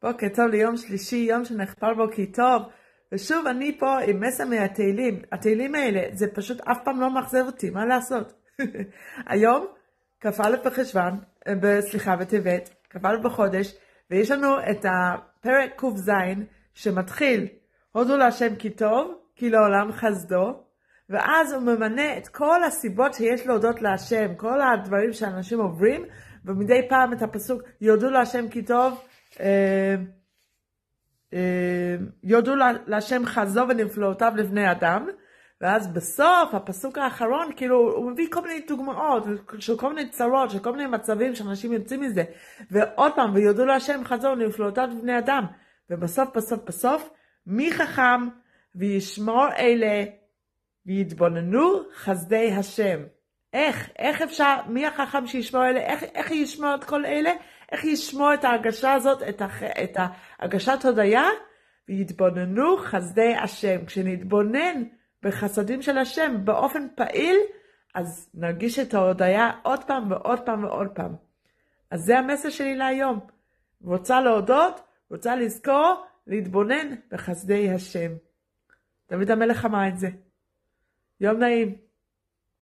בוקר טוב ליום שלישי, יום שנחפר בו כי טוב. ושוב אני פה עם מסר מהתהילים. התהילים האלה, זה פשוט אף פעם לא מחזב אותי, מה לעשות? היום, כ"א בחשוון, בטבת, כ"א בחודש, ויש לנו את הפרק ק"ז שמתחיל, הודו להשם כי טוב, כי לעולם חסדו, ואז הוא ממנה את כל הסיבות שיש להודות להשם, כל הדברים שאנשים עוברים, ומדי פעם את הפסוק, יודו להשם כי טוב, יודו להשם חסדו ונפלאותיו לבני אדם, ואז בסוף הפסוק האחרון כאילו הוא מביא כל מיני דוגמאות של כל מיני צרות, של כל מיני מצבים שאנשים יוצאים מזה, ועוד פעם ויודו להשם חסדו ונפלאותיו לבני אדם, ובסוף מי חכם וישמור אלה ויתבוננו חסדי השם. איך אפשר, מי החכם שישמור אלה, איך ישמור את כל אלה, איך ישמור את ההרגשה הזאת, את ההרגשת הודיה, ויתבוננו חסדי השם. כשנתבונן בחסדים של השם באופן פעיל, אז נרגיש את ההודיה עוד פעם ועוד פעם ועוד פעם. אז זה המסר שלי להיום. רוצה להודות, רוצה לזכור, להתבונן בחסדי השם. דוד המלך אמר את זה. יום נעים.